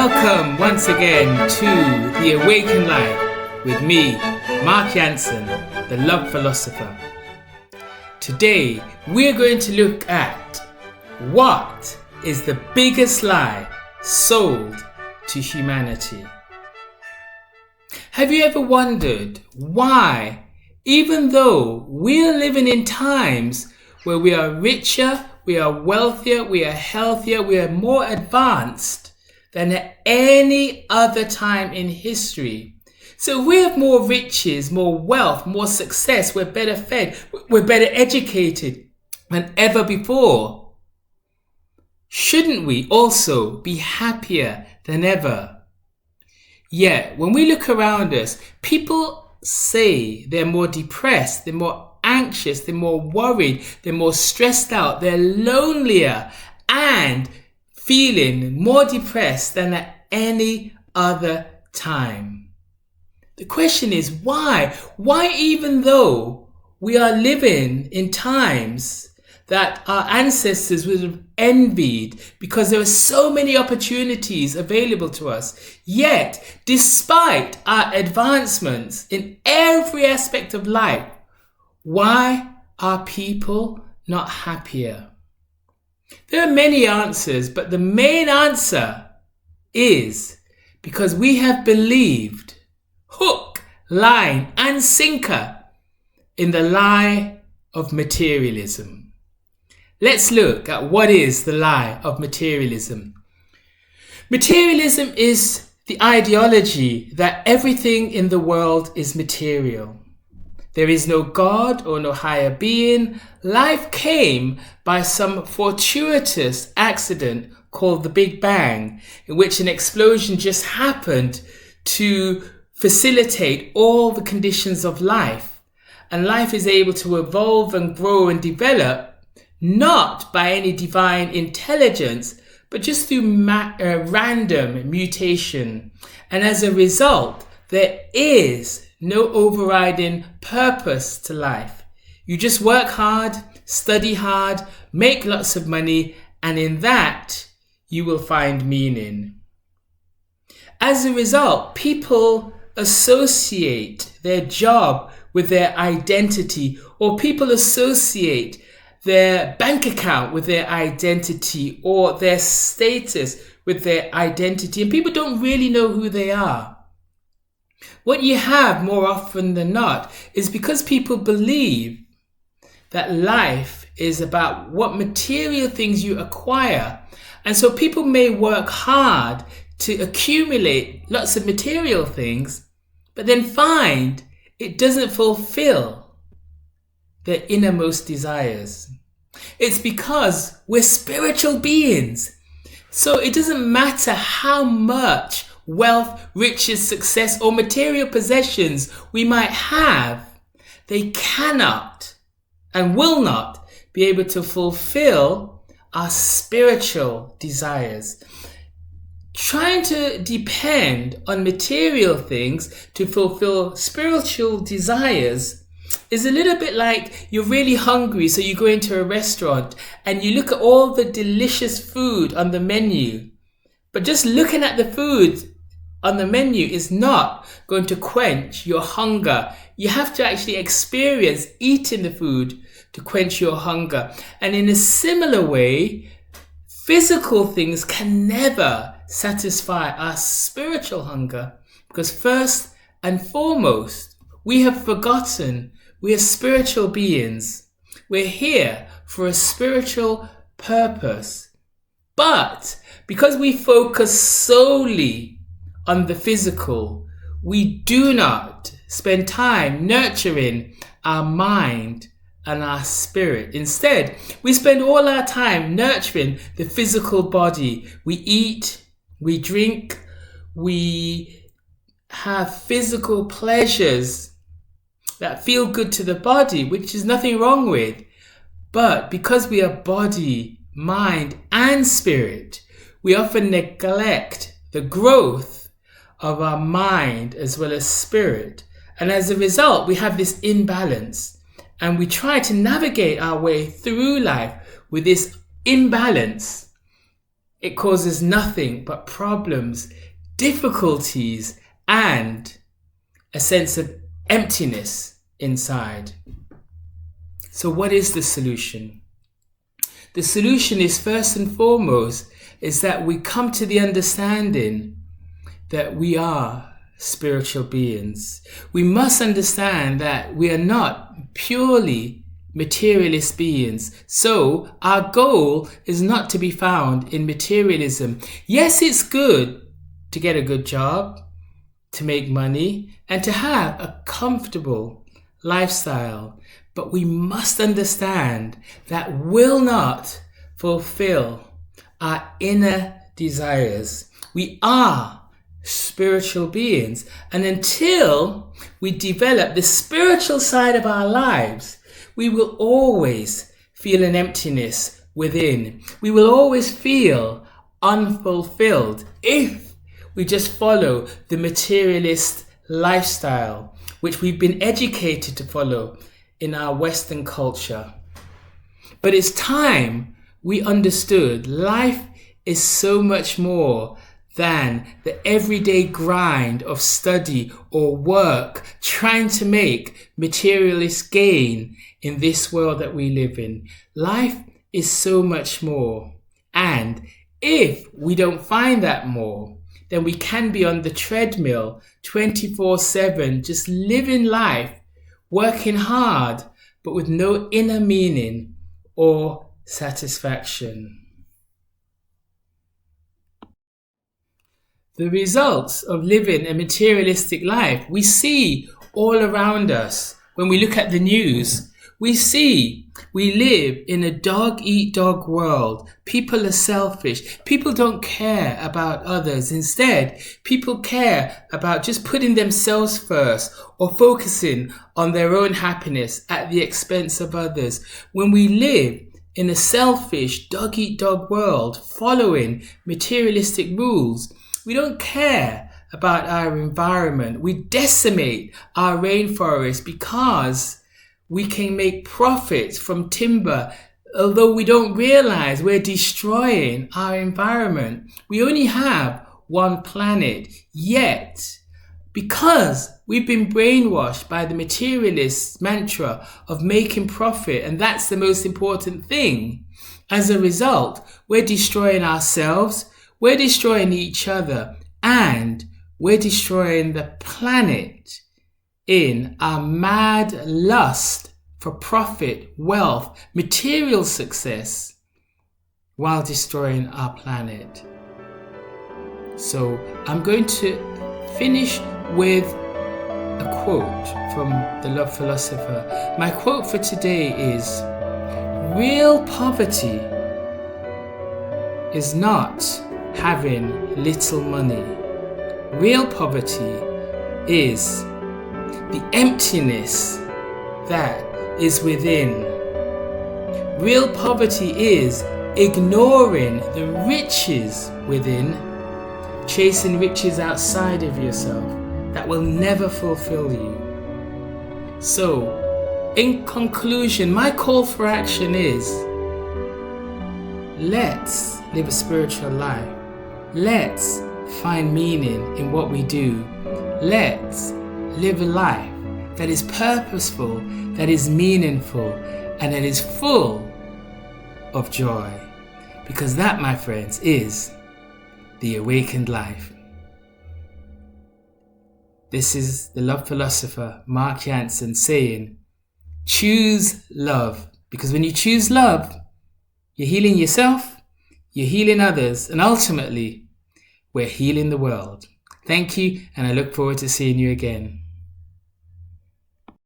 Welcome once again to The Awakened Life with me, Mark Jansen, the Love Philosopher. Today, we're going to look at what is the biggest lie sold to humanity. Have you ever wondered why, even though we're living in times where we are richer, we are wealthier, we are healthier, we are more advanced than at any other time in history. So we have more riches, more wealth, more success, we're better fed, we're better educated than ever before. Shouldn't we also be happier than ever? Yet, when we look around us, people say they're more depressed, they're more anxious, they're more worried, they're more stressed out, they're lonelier and feeling more depressed than at any other time. The question is why? Why, even though we are living in times that our ancestors would have envied because there are so many opportunities available to us, yet despite our advancements in every aspect of life, why are people not happier? There are many answers, but the main answer is because we have believed hook, line, and sinker in the lie of materialism. Let's look at what is the lie of materialism. Materialism is the ideology that everything in the world is material. There is no God or no higher being. Life came by some fortuitous accident called the Big Bang, in which an explosion just happened to facilitate all the conditions of life. And life is able to evolve and grow and develop, not by any divine intelligence, but just through random mutation. And as a result, there is no overriding purpose to life. You just work hard, study hard, make lots of money, and in that, you will find meaning. As a result, people associate their job with their identity, or people associate their bank account with their identity, or their status with their identity, and people don't really know who they are. What you have more often than not is because people believe that life is about what material things you acquire. And so people may work hard to accumulate lots of material things, but then find it doesn't fulfill their innermost desires. It's because we're spiritual beings. So it doesn't matter how much wealth, riches, success, or material possessions we might have, they cannot and will not be able to fulfill our spiritual desires. Trying to depend on material things to fulfill spiritual desires is a little bit like you're really hungry, so you go into a restaurant and you look at all the delicious food on the menu. But just looking at the food on the menu is not going to quench your hunger. You have to actually experience eating the food to quench your hunger. And in a similar way, physical things can never satisfy our spiritual hunger, because first and foremost, we have forgotten we are spiritual beings. We're here for a spiritual purpose. But because we focus solely on the physical, we do not spend time nurturing our mind and our spirit. Instead, we spend all our time nurturing the physical body. We eat, we drink, we have physical pleasures that feel good to the body, which is nothing wrong with. But because we are body, mind, and spirit, we often neglect the growth of our mind as well as spirit. And as a result, we have this imbalance, and we try to navigate our way through life with this imbalance it causes nothing but problems, difficulties, and a sense of emptiness inside. So what is the solution? The solution is, first and foremost, is that we come to the understanding that we are spiritual beings. We must understand that we are not purely materialist beings. So our goal is not to be found in materialism. Yes, it's good to get a good job, to make money, and to have a comfortable lifestyle. But we must understand that will not fulfill our inner desires. We are spiritual beings, and until we develop the spiritual side of our lives, we will always feel an emptiness within. We will always feel unfulfilled if we just follow the materialist lifestyle, which we've been educated to follow in our Western culture. But it's time we understood life is so much more than the everyday grind of study or work, trying to make materialist gain in this world that we live in. Life is so much more. And if we don't find that more, then we can be on the treadmill 24/7, just living life, working hard, but with no inner meaning or satisfaction. The results of living a materialistic life we see all around us. When we look at the news, we see we live in a dog-eat-dog world. People are selfish. People don't care about others. Instead, people care about just putting themselves first or focusing on their own happiness at the expense of others. When we live in a selfish dog-eat-dog world following materialistic rules, we don't care about our environment. We decimate our rainforest because we can make profits from timber, although we don't realize we're destroying our environment. We only have one planet, yet because we've been brainwashed by the materialist mantra of making profit, and that's the most important thing. As a result, we're destroying ourselves, we're destroying each other, and we're destroying the planet in our mad lust for profit, wealth, material success, while destroying our planet. So I'm going to finish with a quote from the Love Philosopher. My quote for today is, "Real poverty is not having little money. Real poverty is the emptiness that is within. Real poverty is ignoring the riches within, chasing riches outside of yourself that will never fulfill you." So, in conclusion, my call for action is, let's live a spiritual life. Let's find meaning in what we do. Let's live a life that is purposeful, that is meaningful, and that is full of joy. Because that, my friends, is the awakened life. This is the Love Philosopher, Mark Jansen, saying, choose love. Because when you choose love, you're healing yourself, you're healing others, and ultimately, we're healing the world. Thank you, and I look forward to seeing you again.